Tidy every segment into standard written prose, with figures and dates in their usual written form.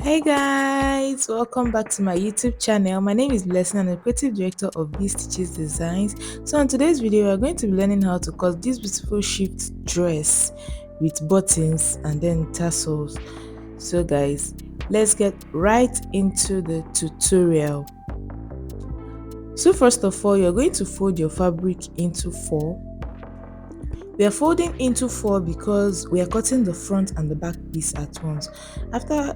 Hey guys, welcome back to my YouTube channel. My name is Blessing and I'm the creative director of Bees Teaches Designs. So in today's video, we are going to be learning how to cut this beautiful shift dress with buttons and then tassels. So guys, let's get right into the tutorial. So first of all, you're going to fold your fabric into four. We are folding into four because we are cutting the front and the back piece at once. After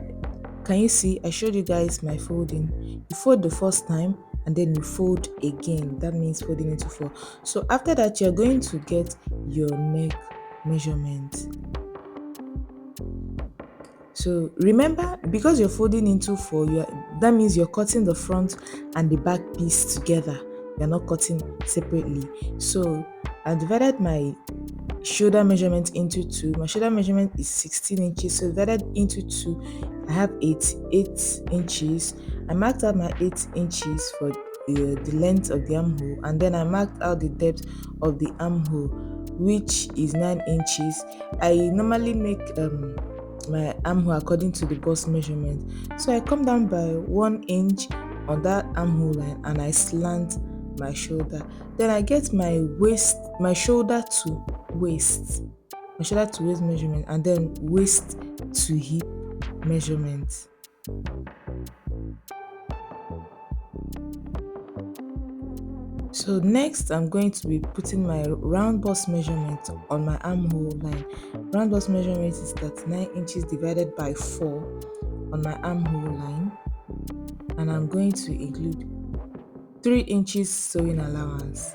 Can you see? I showed you guys my folding. You fold the first time and then you fold again. That means folding into four. So after that, you're going to get your neck measurement. So remember, because you're folding into four, that means you're cutting the front and the back piece together. You're not cutting separately. So I divided my shoulder measurement into two. My shoulder measurement is 16 inches, so divided into two, I have 8 inches. I marked out my 8 inches for the length of the armhole, and then I marked out the depth of the armhole, which is 9 inches. I normally make my armhole according to the bust measurement, so I come down by 1 inch on that armhole line and I slant my shoulder. Then I get my shoulder to waist, measurement, and then waist to hip measurement. So next, I'm going to be putting my round bust measurement on my armhole line. Round bust measurement is 39 inches divided by 4 on my armhole line, and I'm going to include 3 inches sewing allowance.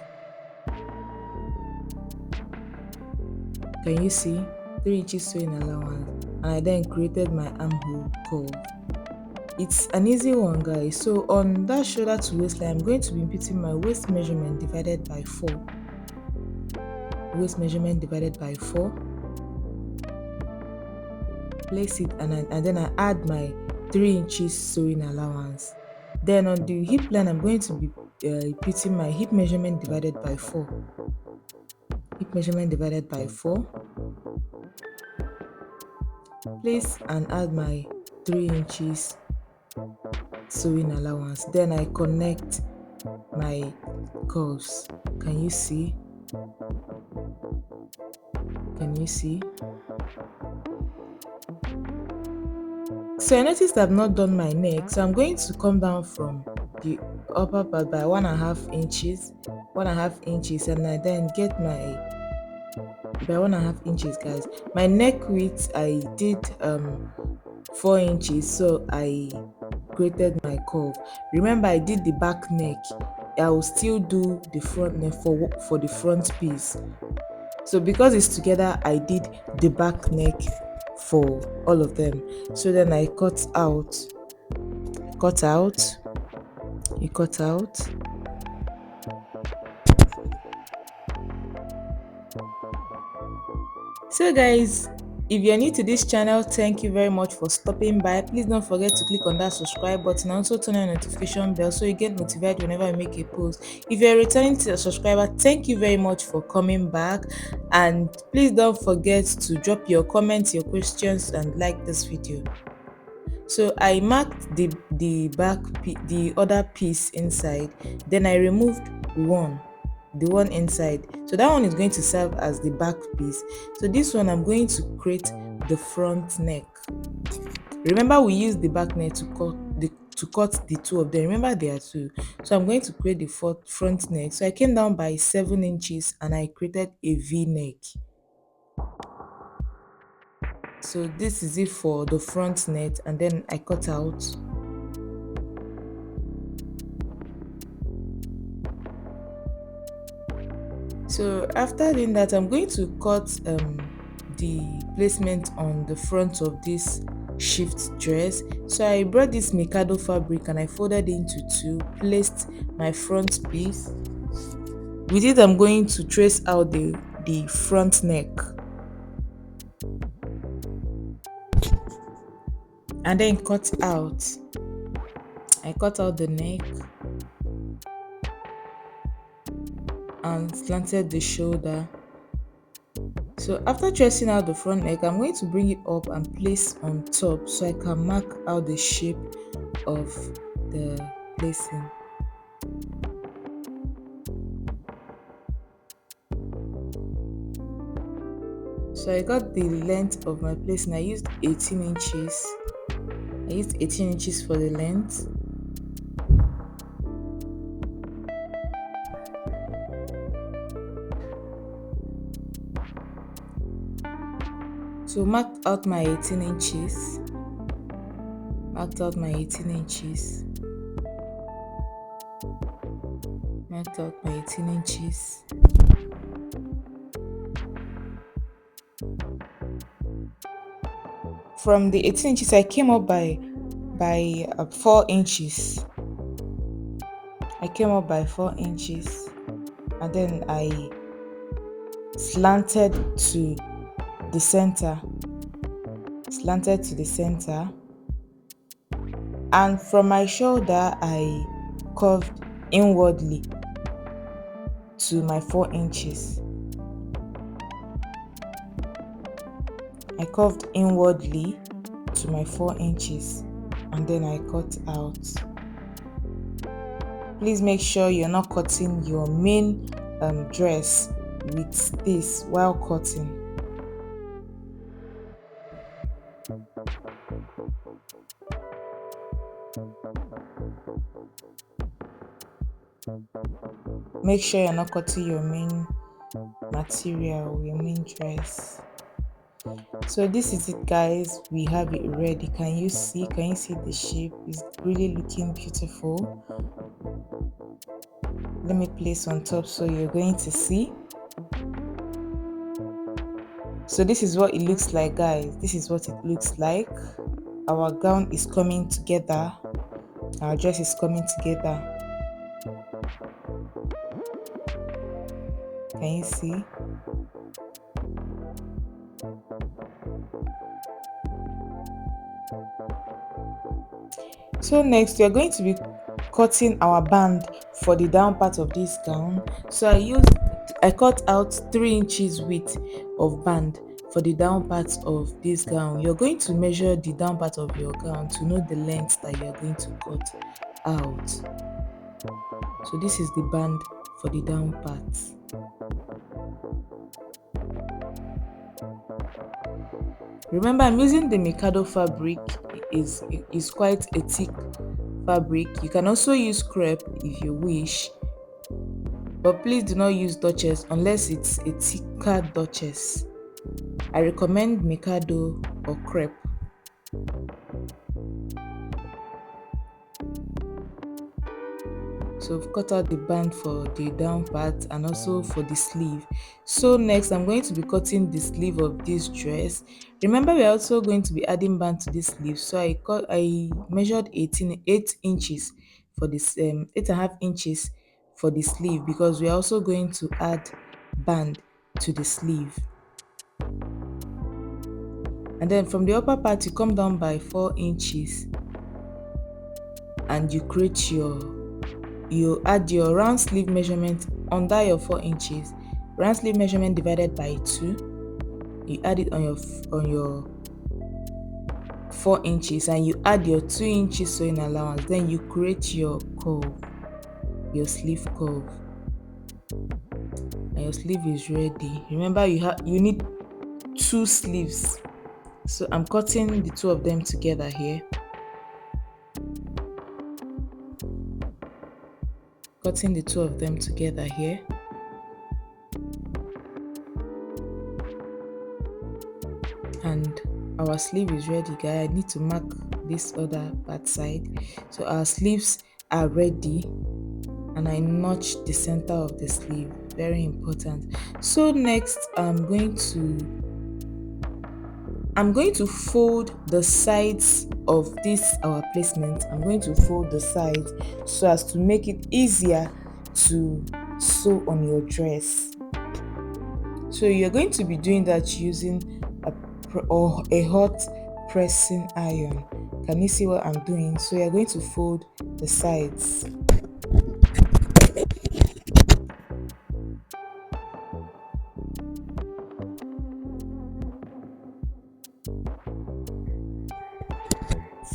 Can you see? 3 inches sewing allowance, and I then created my armhole curve. It's an easy one, guys. So on that shoulder to waistline, I'm going to be putting my waist measurement divided by 4. Waist measurement divided by 4. Place it and then I add my 3 inches sewing allowance. Then on the hip line, I'm going to be putting my hip measurement divided by 4. Hip measurement divided by 4. Place and add my 3 inches sewing allowance. Then I connect my curves. Can you see? So I noticed I've not done my neck, so I'm going to come down from the upper part by 1.5 inches, and I then get my by 1.5 inches, guys. My neck width, I did 4 inches, so I created my curve. Remember, I did the back neck. I will still do the front neck for the front piece. So because it's together, I did the back neck for all of them. So then I cut out. So guys, if you're new to this channel, thank you very much for stopping by. Please don't forget to click on that subscribe button and also turn on the notification bell so you get notified whenever I make a post. If you're returning to a subscriber, thank you very much for coming back, and please don't forget to drop your comments, your questions, and like this video. So I marked the the other piece inside, then I removed the one inside, so that one is going to serve as the back piece. So this one, I'm going to create the front neck. Remember, we used the back neck to cut the two of them. Remember, there are two. So I'm going to create the front neck. So I came down by 7 inches and I created a V neck. So this is it for the front neck, and then I cut out. So after doing that, I'm going to cut the placement on the front of this shift dress. So I brought this Mikado fabric and I folded it into two, placed my front piece. With it, I'm going to trace out the front neck, and then cut out. I cut out the neck and slanted the shoulder. So after tracing out the front neck, I'm going to bring it up and place on top so I can mark out the shape of the placing. So I got the length of my placing. I used 18 inches. I used 18 inches for the length. So marked out my 18 inches. Marked out my 18 inches. Marked out my 18 inches. From the 18 inches, I came up by 4 inches. I came up by 4 inches, and then I slanted to the center. Slanted to the center, and from my shoulder, I curved inwardly to my 4 inches. I curved inwardly to my 4 inches, and then I cut out. Please make sure you're not cutting your main dress with this while cutting. Make sure you're not cutting your main material, your main dress. So this is it, guys. We have it ready. Can you see the shape? It's really looking beautiful. Let me place on top so you're going to see. So this is what it looks like, guys. This is what it looks like. Our gown is coming together. Our dress is coming together. Can you see? So next we are going to be cutting our band for the down part of this gown. So I cut out 3 inches width of band for the down part of this gown. You're going to measure the down part of your gown to know the length that you're going to cut out. So this is the band for the down part. Remember, I'm using the Mikado fabric. Is quite a thick fabric. You can also use crepe if you wish, but please do not use Duchess unless it's a thicker Duchess. I recommend Mikado or crepe. So I've cut out the band for the down part and also for the sleeve. So next I'm going to be cutting the sleeve of this dress. Remember, we're also going to be adding band to this sleeve. So I measured 8 inches for this 8.5 inches for the sleeve, because we're also going to add band to the sleeve. And then from the upper part you come down by 4 inches and you add your round sleeve measurement under your 4 inches. Round sleeve measurement divided by 2. You add it on your 4 inches, and you add your 2 inches sewing allowance. Then you create your curve, your sleeve curve, and your sleeve is ready. Remember, you need 2 sleeves. So I'm cutting the 2 of them together here. Cutting the 2 of them together here. And our sleeve is ready, guys. I need to mark this other part side. So our sleeves are ready, and I notched the center of the sleeve. Very important. So next I'm going to fold the sides of this our placement. I'm going to fold the sides so as to make it easier to sew on your dress. So you're going to be doing that using a hot pressing iron. Can you see what I'm doing? So you're going to fold the sides.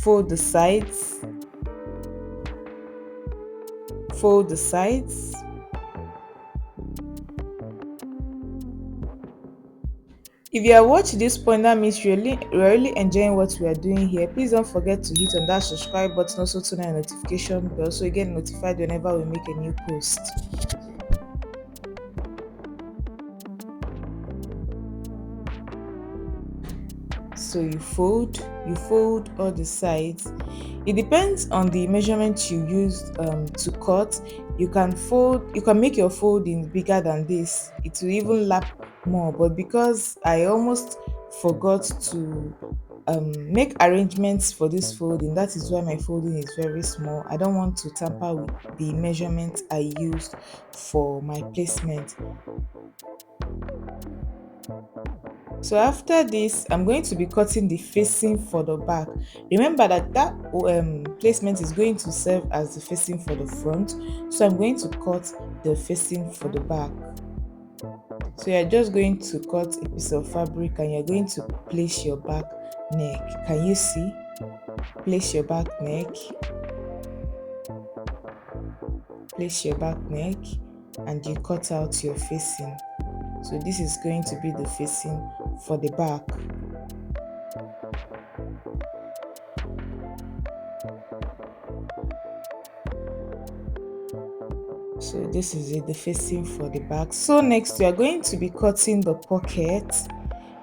fold the sides, fold the sides. If you are watching this point, that means you're really enjoying what we are doing here. Please don't forget to hit on that subscribe button, also turn on notification bell so you get notified whenever we make a new post. So you fold all the sides. It depends on the measurement you used to cut. You can make your folding bigger than this. It will even lap more, but because I almost forgot to make arrangements for this folding, that is why my folding is very small. I don't want to tamper with the measurement I used for my placement. So after this, I'm going to be cutting the facing for the back. Remember that placement is going to serve as the facing for the front. So I'm going to cut the facing for the back. So you're just going to cut a piece of fabric and you're going to place your back neck. Can you see? Place your back neck. Place your back neck and you cut out your facing. So this is going to be the facing for the back. So this is it, the facing for the back. So next we are going to be cutting the pocket.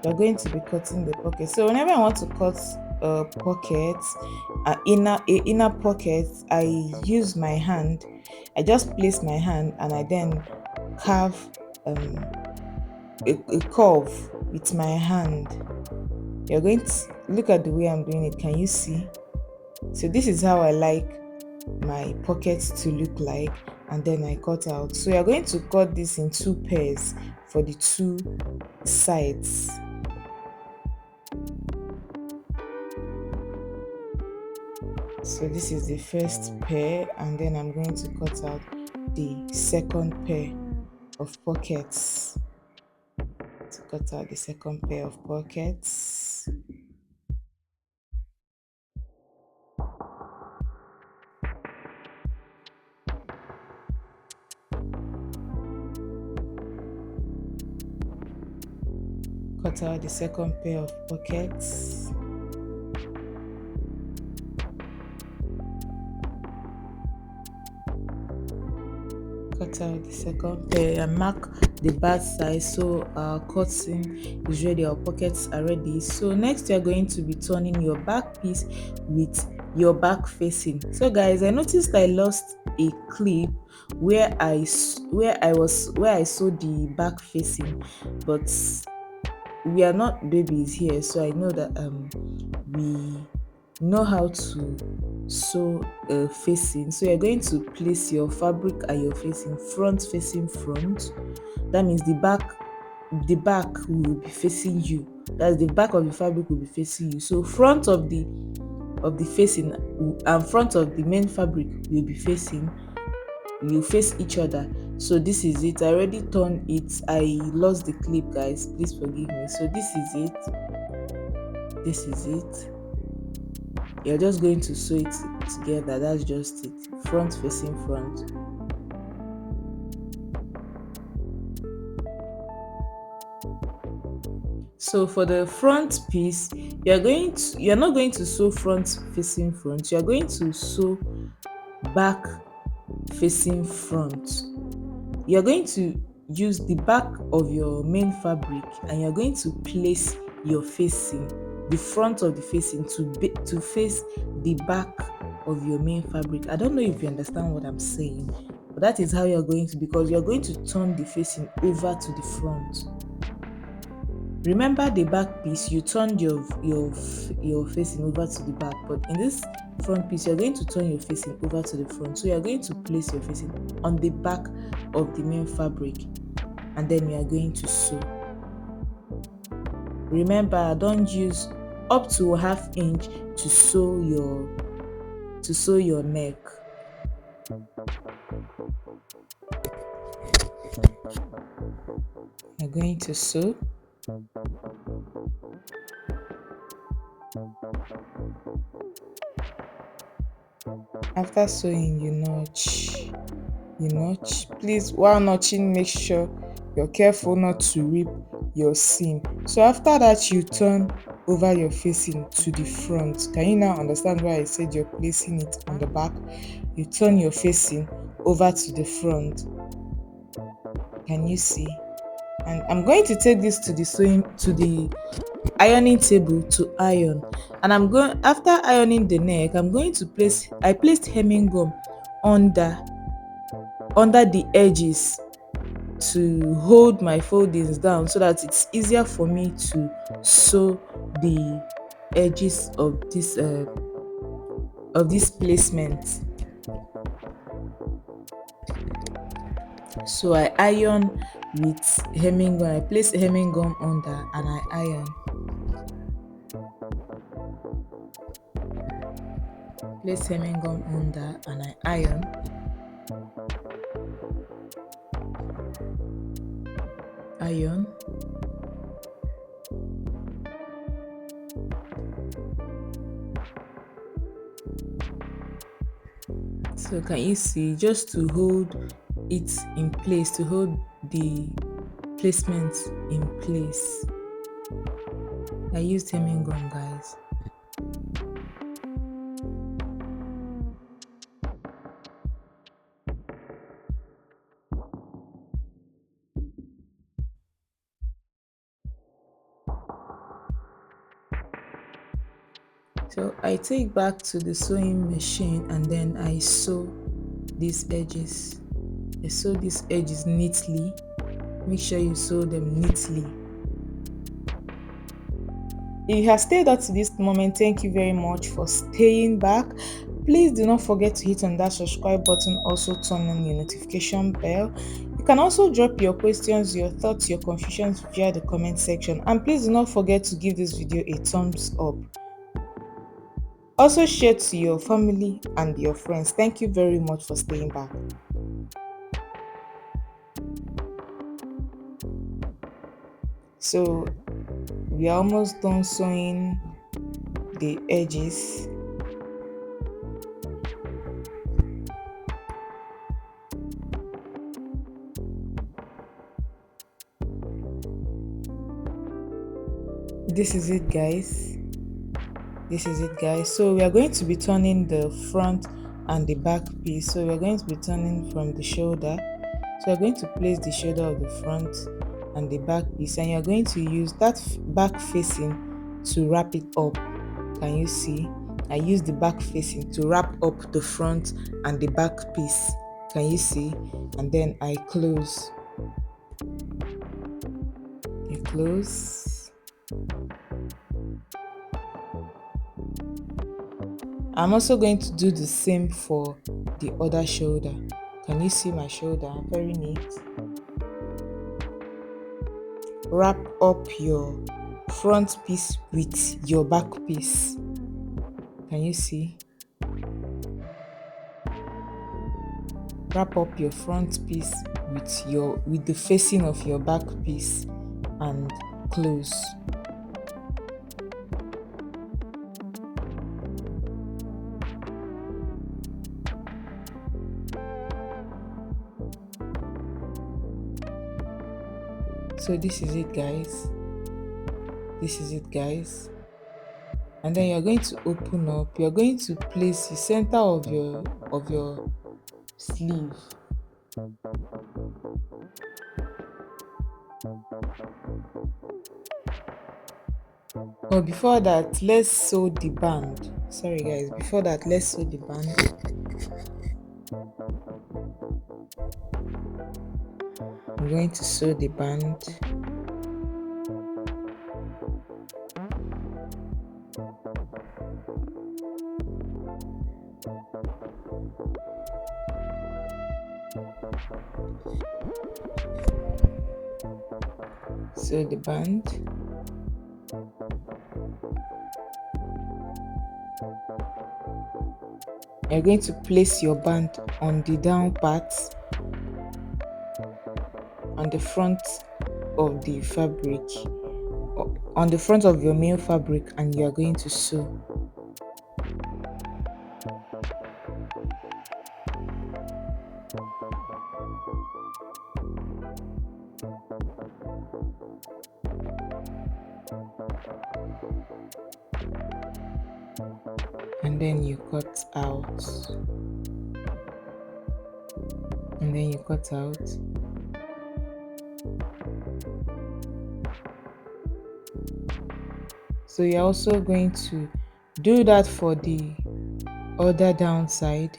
We are going to be cutting the pocket. So whenever I want to cut a pocket, inner pocket, I use my hand. I just place my hand and I then carve a curve with my hand. You're going to look at the way I'm doing it. Can you see? So this is how I like my pockets to look like, and then I cut out. So you're going to cut this in two pairs for the two sides. So this is the first pair, and then I'm going to cut out the second pair of pockets. To cut out the second pair of pockets. Cut out the second pair of pockets. Cut out the second pair and mark the bad side so our cutting is ready, our pockets are ready. So next we are going to be turning your back piece with your back facing. So guys, I noticed I lost a clip where I sewed the back facing, but we are not babies here, so I know that we know how to sew facing. So you're going to place your fabric and your facing facing front. That means the back will be facing you. That's the back of the fabric will be facing you. So front of the facing and front of the main fabric will be facing, will face each other. So this is it. I already turned it. I lost the clip, guys, please forgive me. So this is it. This is it. You're just going to sew it together. That's just it. Front facing front. So for the front piece, you're not going to sew front facing front. You're going to sew back facing front. You're going to use the back of your main fabric and you're going to place your facing, the front of the facing to face the back of your main fabric. I don't know if you understand what I'm saying, but that is how you're going to, because you're going to turn the facing over to the front. Remember the back piece, you turned your facing over to the back, but in this front piece, you're going to turn your facing over to the front. So you're going to place your facing on the back of the main fabric, and then you are going to sew. Remember, don't use up to ½ inch to sew your neck. You're going to sew. After sewing, you notch. Please, while notching, make sure you're careful not to rip your seam. So after that, you turn over your facing to the front. Can you now understand why I said you're placing it on the back? You turn your facing over to the front. Can you see? And I'm going to take this to the ironing table to iron. And I'm going after ironing the neck, I placed hemming gum under the edges to hold my foldings down so that it's easier for me to sew the edges of this placement. So I iron with hemming gum. I place hemming gum under and I iron. Place hemming gum under and I iron. Iron. So can you see, just to hold it in place, to hold the placement in place. I used hemming gum, guys. So I take back to the sewing machine and then I sew these edges. I sew these edges neatly. Make sure you sew them neatly. If you have stayed up to this moment, thank you very much for staying back. Please do not forget to hit on that subscribe button, also turn on your notification bell. You can also drop your questions, your thoughts, your confusions via the comment section, and please do not forget to give this video a thumbs up. Also share to your family and your friends. Thank you very much for staying back. So we are almost done sewing the edges. This is it, guys. So we are going to be turning the front and the back piece. So we are going to be turning from the shoulder. So we're going to place the shoulder of the front and the back piece, and you're going to use that back facing to wrap it up. Can you see? I use the back facing to wrap up the front and the back piece. Can you see? And then I close. You close. I'm also going to do the same for the other shoulder. Can you see my shoulder? Very neat. Wrap up your front piece with your back piece. Can you see? Wrap up your front piece with the facing of your back piece and close. So this is it, guys. And then you're going to open up. You're going to place the center of your sleeve. But before that, let's sew the band. Sorry, guys. Before that, let's sew the band. I'm going to sew the band. Sew the band. You're going to place your band on the down part, on the front of the fabric, on the front of your male fabric, and you are going to sew. And then you cut out. And then you cut out. So you're also going to do that for the other downside.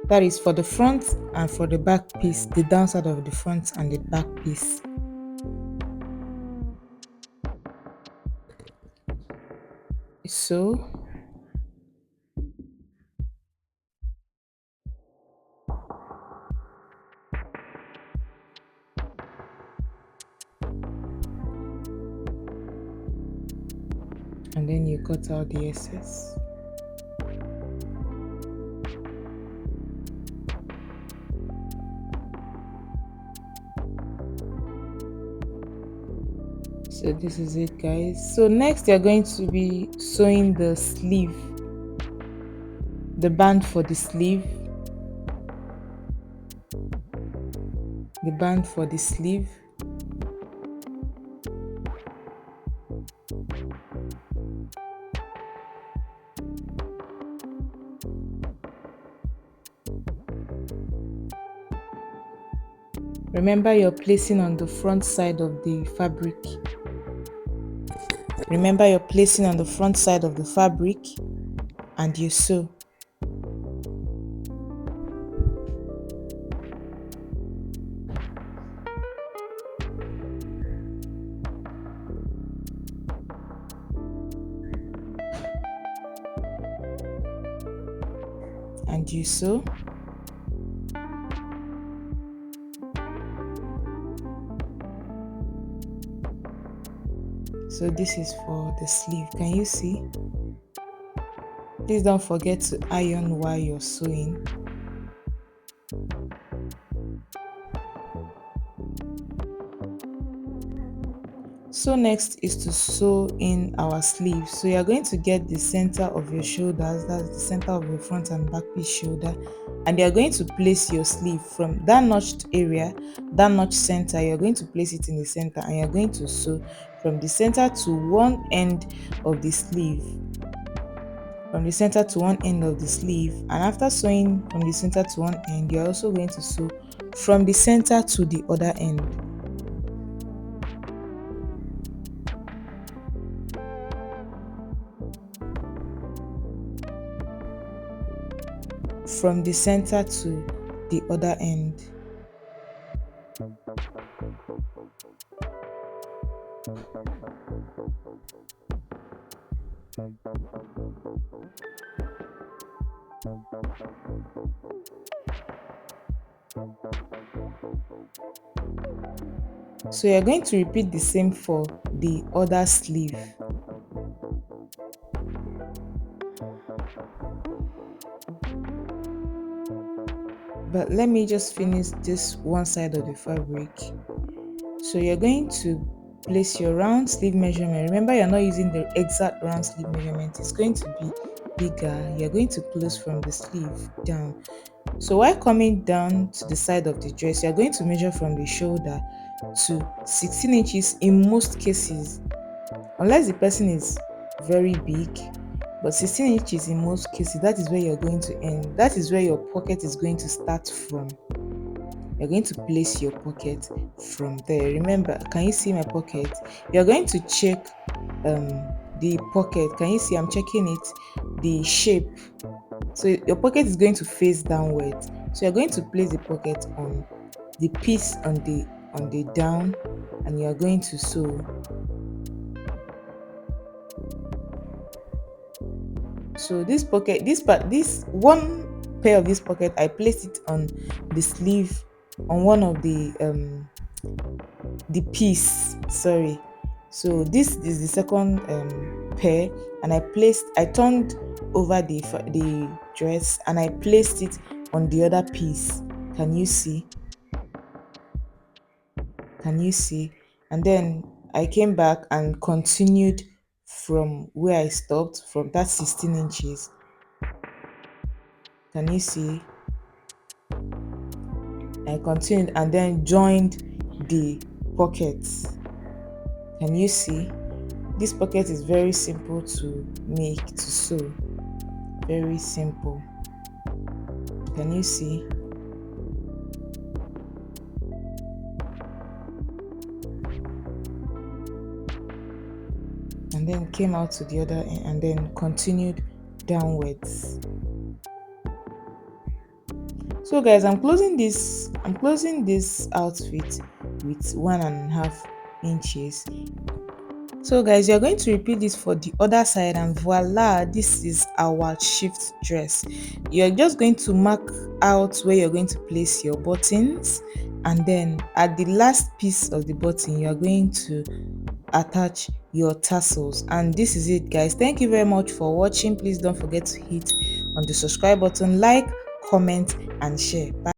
That is for the front and for the back piece, the downside of the front and the back piece. So and then you cut out the excess. So this is it, guys. So next you're going to be sewing the sleeve, the band for the sleeve, the band for the sleeve. Remember, you're placing on the front side of the fabric. Remember, you're placing on the front side of the fabric and you sew. And you sew. So this is for the sleeve. Can you see? Please don't forget to iron while you're sewing. So next is to sew in our sleeve. So you're going to get the center of your shoulders, that's the center of your front and back piece shoulder, and you're going to place your sleeve from that notched area, that notch center. You're going to place it in the center and you're going to sew from the center to one end of the sleeve. From the center to one end of the sleeve, and after sewing from the center to one end, you're also going to sew from the center to the other end. From the center to the other end. So you're going to repeat the same for the other sleeve. But let me just finish this one side of the fabric. So you're going to place your round sleeve measurement. Remember, you're not using the exact round sleeve measurement. It's going to be bigger. You're going to close from the sleeve down. So while coming down to the side of the dress, you're going to measure from the shoulder to 16 inches in most cases, unless the person is very big. But 16 inches in most cases, that is where you're going to end. That is where your pocket is going to start from. You're going to place your pocket from there. Remember, can you see my pocket? You're going to check the pocket. Can you see I'm checking it? The shape. So your pocket is going to face downwards. So you're going to place the pocket on the piece on the down, and you're going to sew. So this pocket, this one pair of this pocket, I placed it on the sleeve, on one of the piece. Sorry. So this is the second pair, and I turned over the dress and I placed it on the other piece. Can you see? Can you see? And then I came back and continued from where I stopped, from that 16 inches. Can you see? I continued and then joined the pockets. Can you see? This pocket is very simple to make, to sew. Very simple. Can you see? And then came out to the other end and then continued downwards. So guys, I'm closing this outfit with 1.5 inches. So guys, you're going to repeat this for the other side, and voila, this is our shift dress. You're just going to mark out where you're going to place your buttons, and then at the last piece of the button you're going to attach your tassels. And this is it guys. Thank you very much for watching. Please don't forget to hit on the subscribe button, like, comment and share. Bye.